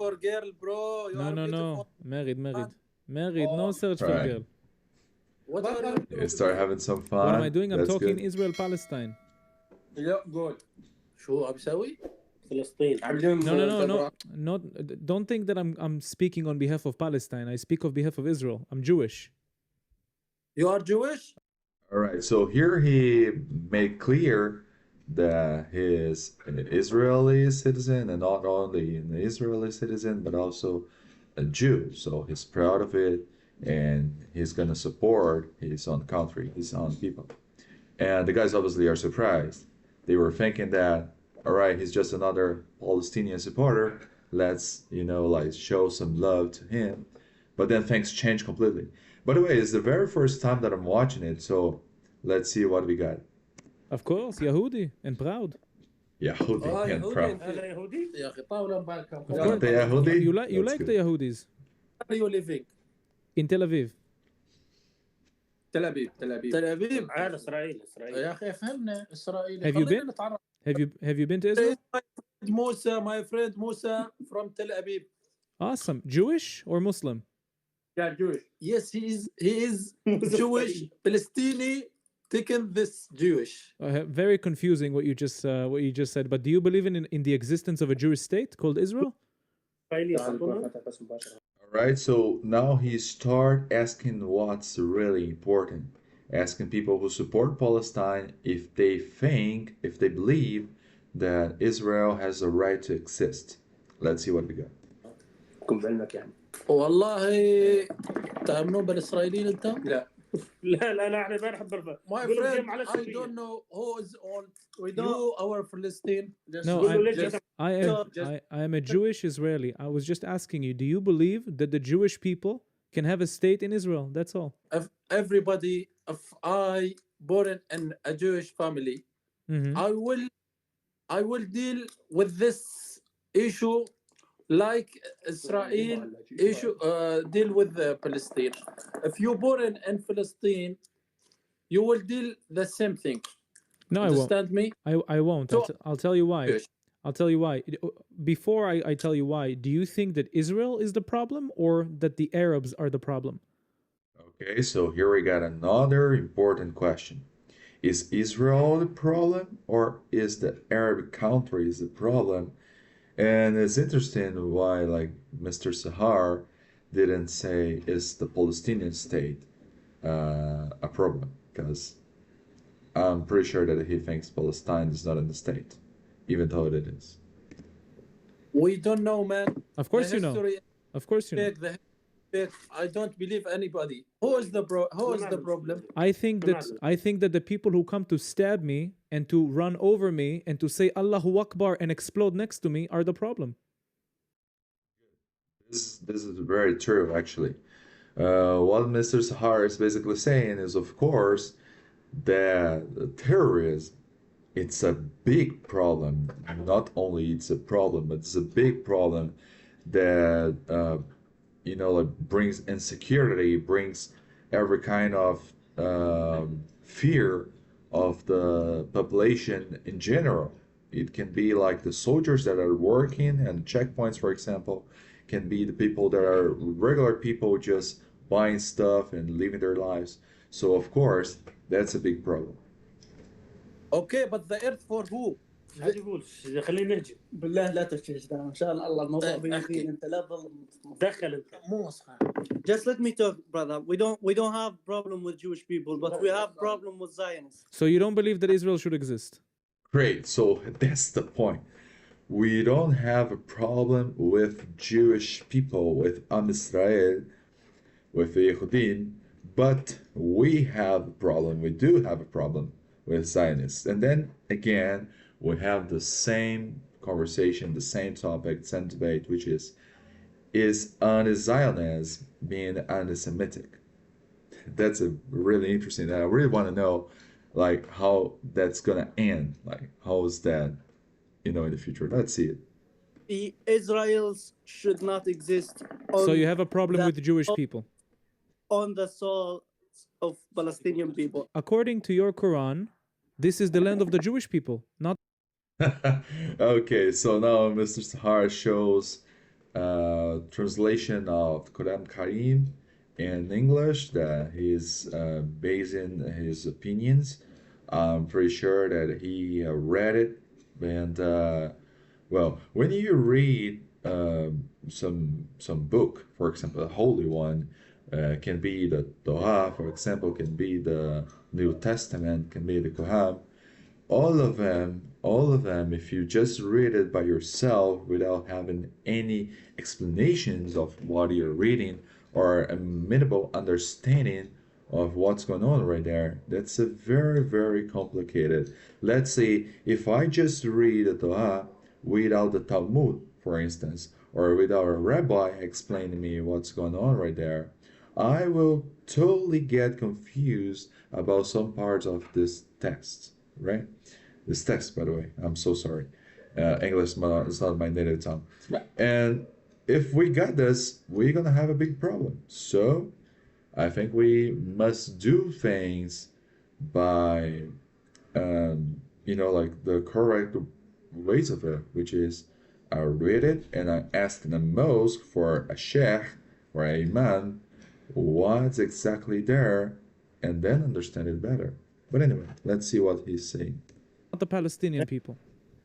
for girl, bro. You No, are no, beautiful. no. Married. No Oh, search for Right. girl. what are you You doing? start having some fun. What am I doing? I'm That's talking good. Israel-Palestine. Yeah, good. شو عم بسوي؟ فلسطين. No. Not. Don't think that I'm speaking on behalf of Palestine. I speak on behalf of Israel. I'm Jewish. You are Jewish? All right. So here he made clear that he is an Israeli citizen, and not only an Israeli citizen, but also a Jew. So he's proud of it, and he's gonna support his own country, his own people. And the guys obviously are surprised. They were thinking that, all right, he's just another Palestinian supporter. Let's, like show some love to him. But then things change completely. By the way, it's the very first time that I'm watching it, so let's see what we got. Of course, Yehudi and proud. Yehudi and يهودي proud. أنت. هذا يهودي. يا أخي طاولة مباركة. Of You course. like the Yehudi? You That's like good. the Yehudis Where are you living? in Tel Aviv. تل أبيب. تل أبيب. هذا إسرائيل. يا أخي فهمنا إسرائيلي. Have you خلينا been? نتعرف. Have you been to Israel? My friend Musa from Tel Aviv. Awesome. Jewish or Muslim? Yeah, Jewish. Yes, he is Jewish. Palestinian taken this Jewish. Very confusing what you just said. But do you believe in the existence of a Jewish state called Israel? All right, so now he start asking what's really important, asking people who support Palestine if they believe that Israel has a right to exist. Let's see what we got. كن بعلمك يا عم. والله تأمنون بالإسرائيليين أنت؟ لا. لا احنا ما نحب My friend, I don't know who is on. You, our Palestine. No, I am a Jewish Israeli. I was just asking you, do you believe that the Jewish people can have a state in Israel? That's all. If everybody, if I born in a Jewish family, Mhm. I will deal with this issue like Israel issue deal with Palestine. If you born in Palestine, you will deal the same thing. No, I won't. Understand me? I won't. So- I'll tell you why. Yes. I'll tell you why. Before I tell you why, do you think that Israel is the problem or that the Arabs are the problem? Okay, so here we got another important question. Is Israel the problem or is the Arab countries the problem? And it's interesting why, like, Mr. Sahar didn't say is the Palestinian state a problem, because I'm pretty sure that he thinks Palestine is not in the state, even though it is. We don't know, man. Of course The you know. history Of course you know. fake, the fake. I don't believe anybody. Who is the problem? I think that the people who come to stab me and to run over me and to say Allahu Akbar and explode next to me are the problem. This is very true, actually. What Mr. Sahar is basically saying is, of course, that terrorism, it's a big problem. Not only it's a problem, but it's a big problem that like brings insecurity, brings every kind of fear of the population in general. It can be like the soldiers that are working and checkpoints, for example, can be the people that are regular people just buying stuff and living their lives. So of course, that's a big problem. Okay, but the earth for who? هذا يقول خلينا نهجم. بالله لا تشجع ده ان شاء الله الموضوع بيدين انت لا تظل دخل انت. مو صح. Just let me talk, brother. We don't have problem with Jewish people, but we have problem with Zionists. So you don't believe that Israel should exist? Great, so that's the point. We don't have a problem with Jewish people, with Am Israel, with the Yehudim, but we have a problem, we do have a problem with Zionists. And then again, we have the same conversation, the same topic, same debate, which is anti-Zionism being anti-Semitic? That's a really interesting, I really want to know like how that's gonna end, like how is that in the future. Let's see it. The Israels should not exist on, So you have a problem with the Jewish people? on the soul of Palestinian people. According to your Quran, this is the land of the Jewish people, not. Okay, so now Mr. Sahar shows translation of Quran Karim in English that he's basing his opinions. I'm pretty sure that he read it. And well, when you read some book, for example, a holy one, can be the Torah, for example, can be the New Testament, can be the Quran. All of them, if you just read it by yourself without having any explanations of what you're reading or a minimal understanding of what's going on right there, that's a very, very complicated. Let's say if I just read the Torah without the Talmud, for instance, or without a rabbi explaining me what's going on right there, I will totally get confused about some parts of this text, right? This text, by the way, I'm so sorry. English is not my native tongue. And if we got this, we're gonna have a big problem. So I think we must do things by, like the correct ways of it, which is I read it and I ask in the mosque for a sheikh or a imam what's exactly there and then understand it better. But anyway, let's see what he's saying. Not the Palestinian people.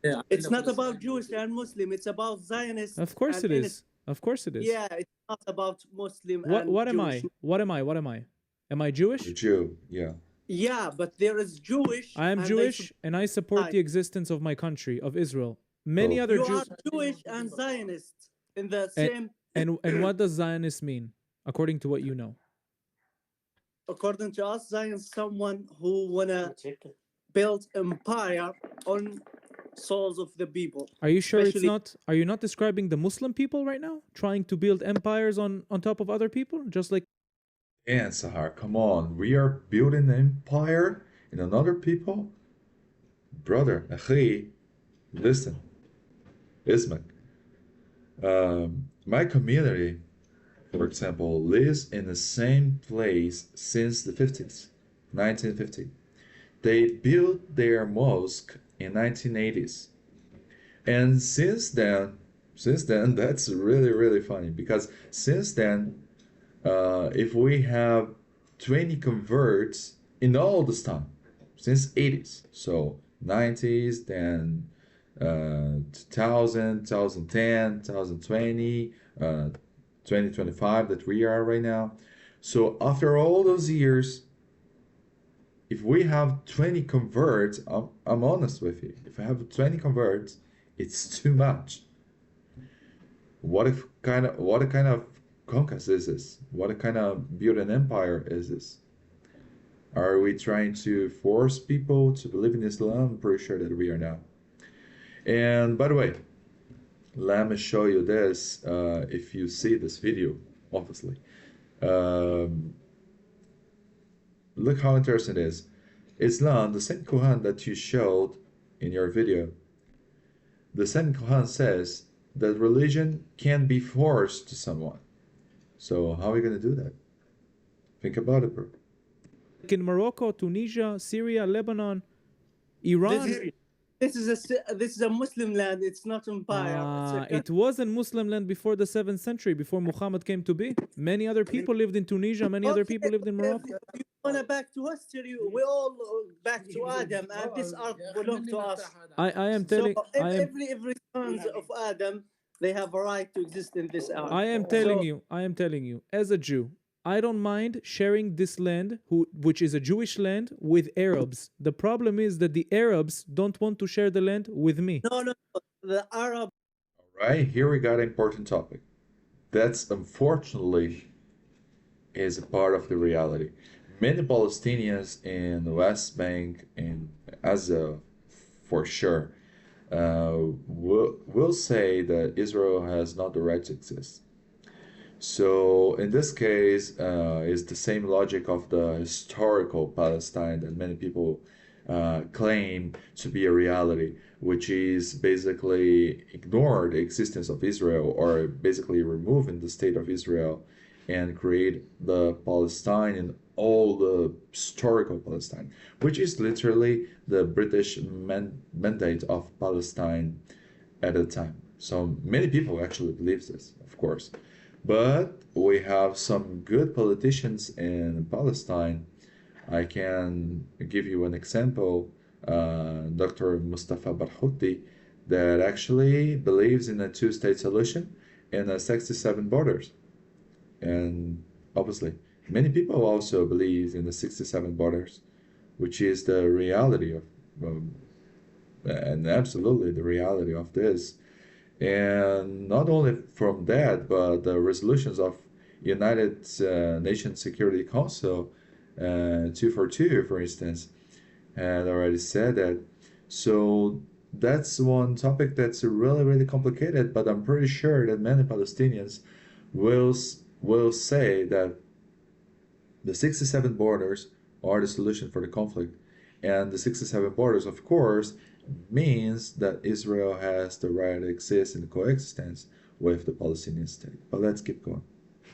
Yeah, It's not about Jewish and Muslim. It's about Zionists. Of course and it is. Of course it is. Yeah, it's not about Muslim and What am I? Jewish. What am I? What am I? Am I Jewish? The Jew, yeah. Yeah, but there is Jewish. I am and Jewish and I support the existence of my country, of Israel. Many other You Jews. are Jewish and Zionist in the And- same. And what does Zionist mean, according to what you know? According to us, Zionist someone who wanna build empire on souls of the people. Are you sure it's Especially- not? Are you not describing the Muslim people right now, trying to build empires on top of other people, just like? And Sahar, come on. We are building an empire in another people? Brother, akhi, listen. Ismak. My community, for example, lives in the same place since the 50s, 1950. They built their mosque in 1980s. And since then, that's really, really funny because since then, if we have 20 converts in all this time, since 80s, so 90s, then 2000, 2010, 2020, 2025 that we are right now. So after all those years, if we have 20 converts, I'm honest with you, if I have 20 converts, it's too much. What kind of conquest is this? What kind of build an empire is this? Are we trying to force people to believe in Islam? I'm pretty sure that we are now. And by the way, let me show you this if you see this video, obviously. Look how interesting it is. Islam, the same Quran that you showed in your video, the same Quran says that religion can be forced to someone. So how are we going to do that? Think about it, bro. Like in Morocco, Tunisia, Syria, Lebanon, Iran. This is a Muslim land. It's not empire. It was a Muslim land before the 7th century, before Muhammad came to be. Many other people lived in Tunisia. Many other people lived in Morocco. If you want to back to history, we all back to Adam, and this earth belongs to us. I am telling. So I am. every sons of Adam, they have a right to exist in this earth. I am telling you. I am telling you. As a Jew, I don't mind sharing this land, which is a Jewish land, with Arabs. The problem is that the Arabs don't want to share the land with me. No. The Arab. All right, here we got an important topic. That's unfortunately is a part of the reality. Many Palestinians in the West Bank and Gaza, for sure, will say that Israel has not the right to exist. So in this case, it's the same logic of the historical Palestine that many people claim to be a reality, which is basically ignore the existence of Israel or basically removing the state of Israel and create the Palestine and all the historical Palestine, which is literally the British mandate of Palestine at the time. So many people actually believe this, of course. But we have some good politicians in Palestine. I can give you an example, Dr. Mustafa Barghouti, that actually believes in a two-state solution and a 67 borders. And obviously, many people also believe in the 67 borders, which is the reality of, and absolutely the reality of this. And not only from that, but the resolutions of United Nations Security Council 242, for instance, had already said that. So that's one topic that's really, really complicated, but I'm pretty sure that many Palestinians will say that the 67 borders are the solution for the conflict. And the 67 borders, of course, means that Israel has the right to exist in coexistence with the Palestinian state. But let's keep going.